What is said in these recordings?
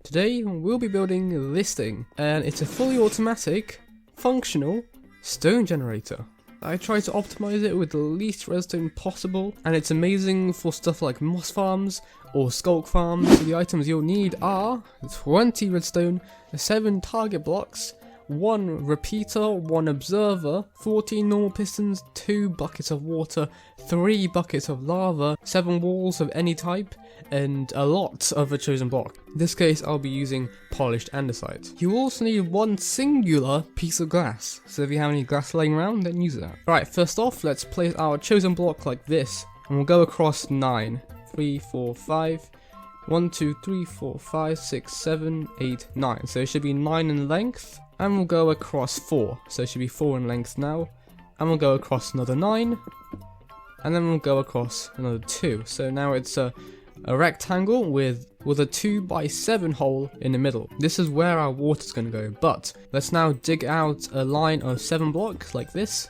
Today we'll be building this thing, and it's a fully automatic, functional stone generator. I try to optimize it with the least redstone possible, and it's amazing for stuff like moss farms or sculk farms. So the items you'll need are 20 redstone, 7 target blocks, 1 repeater, 1 observer, 14 normal pistons, 2 buckets of water, 3 buckets of lava, 7 walls of any type, and a lot of a chosen block. In this case, I'll be using polished andesite. You also need 1 singular piece of glass, so if you have any glass laying around, then use that. Right, first off, let's place our chosen block like this, and we'll go across 9. 3, 4, 5. 1, 2, 3, 4, 5, 6, 7, 8, 9. So it should be 9 in length. And we'll go across 4, so it should be 4 in length now. And we'll go across another 9. And then we'll go across another 2. So now it's a rectangle with a 2x7 hole in the middle. This is where our water's going to go. But let's now dig out a line of 7 blocks like this.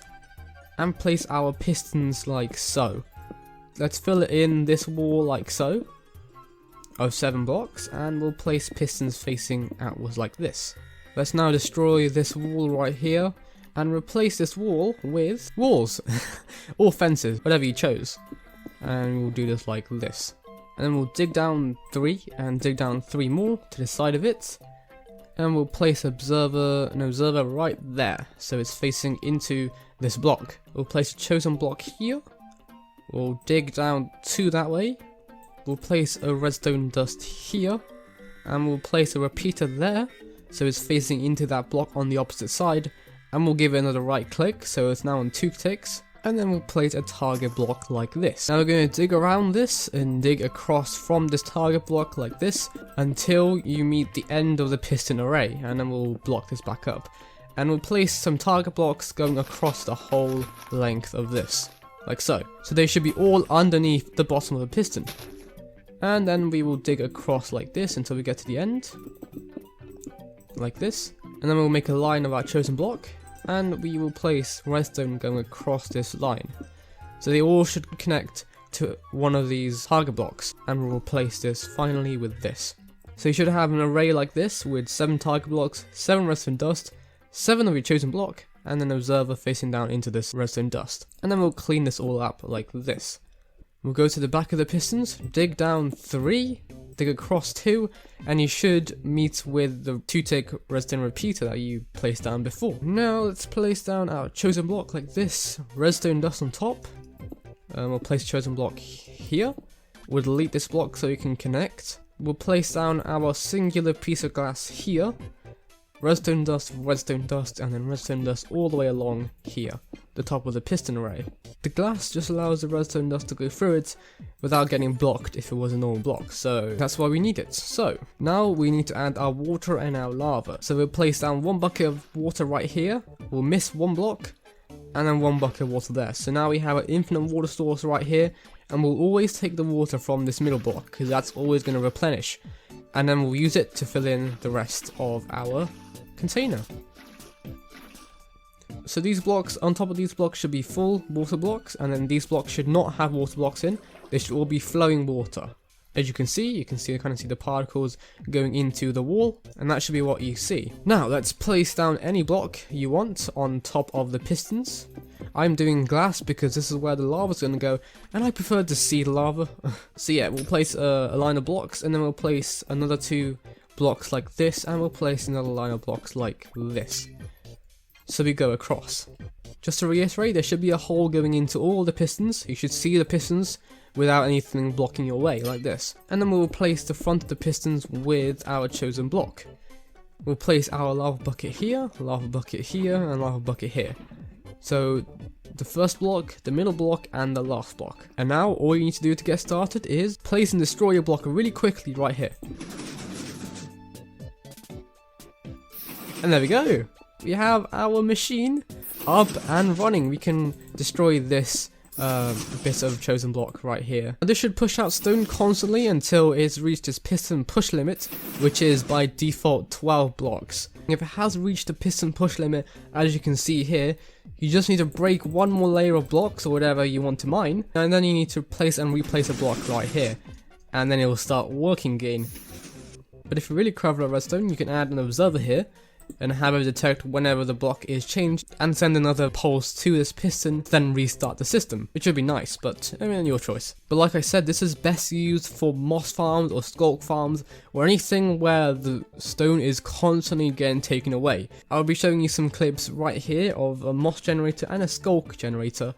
And place our pistons like so. Let's fill it in this wall like so. Of 7 blocks. And we'll place pistons facing outwards like this. Let's now destroy this wall right here and replace this wall with walls or fences, whatever you chose. And we'll do this like this. And then we'll dig down 3 and dig down 3 more to the side of it. And we'll place an observer right there, so it's facing into this block. We'll place a chosen block here. We'll dig down 2 that way. We'll place a redstone dust here. And we'll place a repeater there, so it's facing into that block on the opposite side, and we'll give it another right click, so it's now on 2 ticks, and then we'll place a target block like this. Now we're going to dig around this and dig across from this target block like this until you meet the end of the piston array, and then we'll block this back up. And we'll place some target blocks going across the whole length of this, like so. So they should be all underneath the bottom of the piston. And then we will dig across like this until we get to the end. Like this, and then we'll make a line of our chosen block, and we will place redstone going across this line. So they all should connect to one of these target blocks, and we'll replace this finally with this. So you should have an array like this with 7 target blocks, 7 redstone dust, 7 of your chosen block, and an observer facing down into this redstone dust. And then we'll clean this all up like this. We'll go to the back of the pistons, dig down 3, dig across 2, and you should meet with the 2-tick redstone repeater that you placed down before. Now let's place down our chosen block like this, redstone dust on top. We'll place chosen block here. We'll delete this block so you can connect. We'll place down our singular piece of glass here. Redstone dust, and then redstone dust all the way along here, the top of the piston array. The glass just allows the redstone dust to go through it without getting blocked if it was a normal block, so that's why we need it. So now we need to add our water and our lava. So we'll place down 1 bucket of water right here, we'll miss 1 block, and then 1 bucket of water there. So now we have an infinite water source right here, and we'll always take the water from this middle block, because that's always going to replenish. And then we'll use it to fill in the rest of our container. So these blocks, on top of these blocks, should be full water blocks, and then these blocks should not have water blocks in. They should all be flowing water. As you can see kind of see the particles going into the wall, and that should be what you see. Now let's place down any block you want on top of the pistons. I'm doing glass because this is where the lava's going to go, and I prefer to see the lava. So yeah, we'll place a line of blocks, and then we'll place another 2 blocks like this, and we'll place another line of blocks like this. So we go across. Just to reiterate, there should be a hole going into all the pistons. You should see the pistons without anything blocking your way, like this. And then we'll place the front of the pistons with our chosen block. We'll place our lava bucket here, and lava bucket here. So the first block, the middle block, and the last block. And now all you need to do to get started is place and destroy your block really quickly right here. And there we go. We have our machine up and running. We can destroy this bit of chosen block right here. This should push out stone constantly until it's reached its piston push limit, which is by default 12 blocks. If it has reached the piston push limit, as you can see here, you just need to break 1 more layer of blocks or whatever you want to mine, and then you need to place and replace a block right here, and then it will start working again. But if you're really clever at redstone, you can add an observer here and have it detect whenever the block is changed and send another pulse to this piston, then restart the system, which would be nice, but I mean, your choice. But like I said, this is best used for moss farms or sculk farms or anything where the stone is constantly getting taken away. I'll be showing you some clips right here of a moss generator and a sculk generator,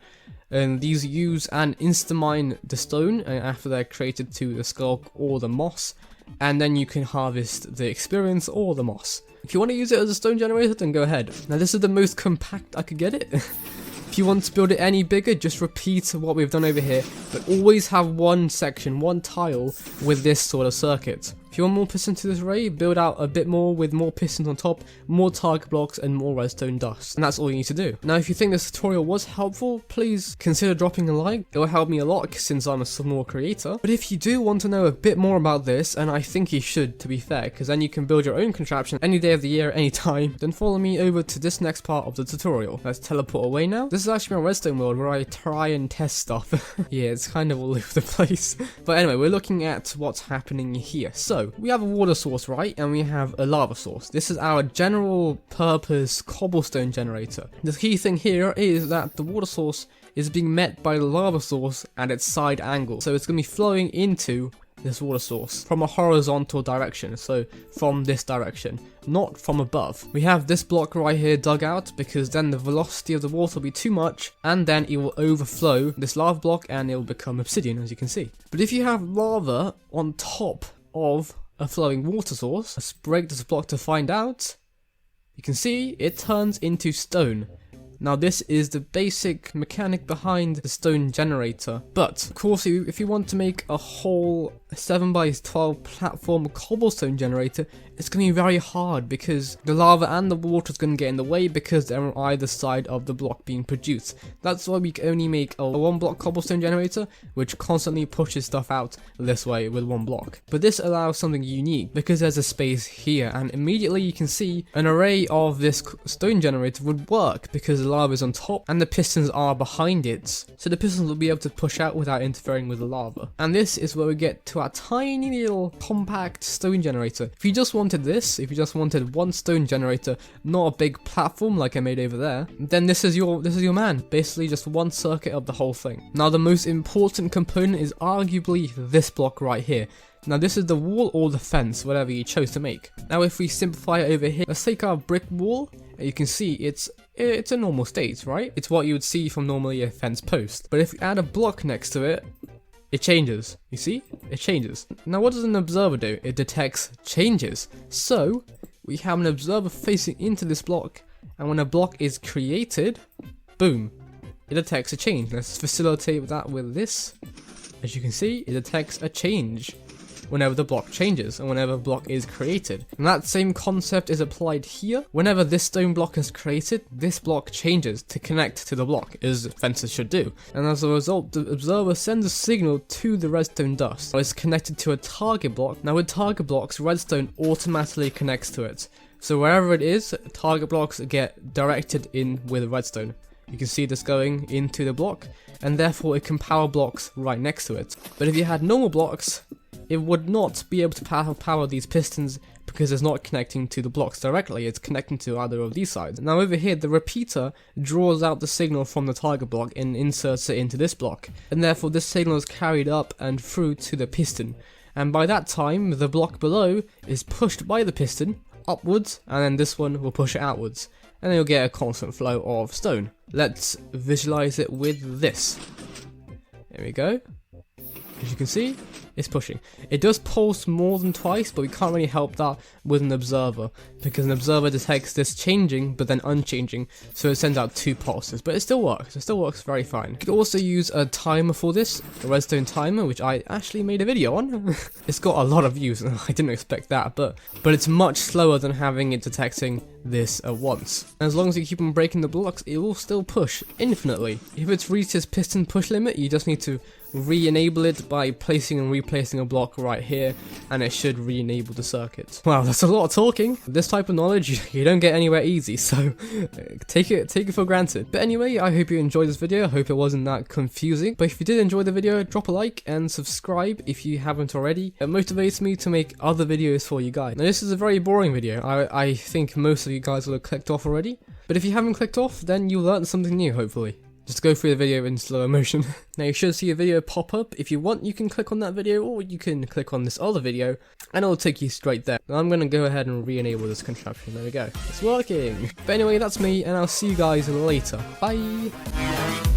and these use and insta-mine the stone after they're created to the sculk or the moss, and then you can harvest the experience or the moss. If you want to use it as a stone generator, then go ahead. Now this is the most compact I could get it. If you want to build it any bigger, just repeat what we've done over here, but always have one section, one tile with this sort of circuit. If you want more pistons to this array, build out a bit more with more pistons on top, more target blocks and more redstone dust. And that's all you need to do. Now if you think this tutorial was helpful, please consider dropping a like. It will help me a lot since I'm a small creator. But if you do want to know a bit more about this, and I think you should to be fair, because then you can build your own contraption any day of the year, any time, then follow me over to this next part of the tutorial. Let's teleport away now. This is actually my redstone world where I try and test stuff. Yeah, it's kind of all over the place. But anyway, we're looking at what's happening here. So we have a water source, right? And we have a lava source. This is our general purpose cobblestone generator. The key thing here is that the water source is being met by the lava source at its side angle. So it's going to be flowing into this water source from a horizontal direction, so from this direction, not from above. We have this block right here dug out because then the velocity of the water will be too much and then it will overflow this lava block and it will become obsidian, as you can see. But if you have lava on top of a flowing water source, let's break this block to find out. You can see it turns into stone. Now this is the basic mechanic behind the stone generator, but of course if you want to make a whole 7x12 platform cobblestone generator, it's going to be very hard because the lava and the water is going to get in the way because they're on either side of the block being produced. That's why we can only make a 1 block cobblestone generator which constantly pushes stuff out this way with 1 block. But this allows something unique because there's a space here and immediately you can see an array of this stone generator would work because the lava is on top and the pistons are behind it. So the pistons will be able to push out without interfering with the lava. And this is where we get to our tiny little compact stone generator. If you just wanted this, if you just wanted 1 stone generator, not a big platform like I made over there, then this is your man. Basically just 1 circuit of the whole thing. Now the most important component is arguably this block right here. Now this is the wall or the fence, whatever you chose to make. Now if we simplify it over here, let's take our brick wall. You can see it's a normal state, right? It's what you would see from normally a fence post. But if you add a block next to it, it changes. You see? It changes. Now what does an observer do? It detects changes. So we have an observer facing into this block, and when a block is created, boom, it detects a change. Let's facilitate that with this. As you can see, it detects a change whenever the block changes and whenever a block is created. And that same concept is applied here. Whenever this stone block is created, this block changes to connect to the block, as fences should do. And as a result, the observer sends a signal to the redstone dust. So it's connected to a target block. Now with target blocks, redstone automatically connects to it. So wherever it is, target blocks get directed in with redstone. You can see this going into the block, and therefore it can power blocks right next to it. But if you had normal blocks, it would not be able to power these pistons because it's not connecting to the blocks directly, it's connecting to either of these sides. Now over here, the repeater draws out the signal from the target block and inserts it into this block, and therefore this signal is carried up and through to the piston. And by that time, the block below is pushed by the piston upwards, and then this one will push it outwards. And then you'll get a constant flow of stone. Let's visualize it with this. There we go. As you can see, it's pushing. It does pulse more than twice, but we can't really help that with an observer, because an observer detects this changing but then unchanging, so it sends out 2 pulses. But it still works very fine. You could also use a timer for this, a redstone timer, which I actually made a video on. It's got a lot of views, and I didn't expect that, but it's much slower than having it detecting this at once. And as long as you keep on breaking the blocks, it will still push infinitely. If it's reached its piston push limit, you just need to re-enable it by placing and replacing a block right here, and it should re-enable the circuit. Wow, that's a lot of talking. This type of knowledge, you don't get anywhere easy, so take it for granted. But anyway, I hope you enjoyed this video. I hope it wasn't that confusing. But if you did enjoy the video, drop a like and subscribe if you haven't already. It motivates me to make other videos for you guys. Now, this is a very boring video. I think most of you guys will have clicked off already. But if you haven't clicked off, then you learned something new, hopefully. Just go through the video in slow motion. Now you should see a video pop up. If you want, you can click on that video, or you can click on this other video, and it'll take you straight there. Now I'm going to go ahead and re-enable this contraption. There we go. It's working. But anyway, that's me, and I'll see you guys later. Bye!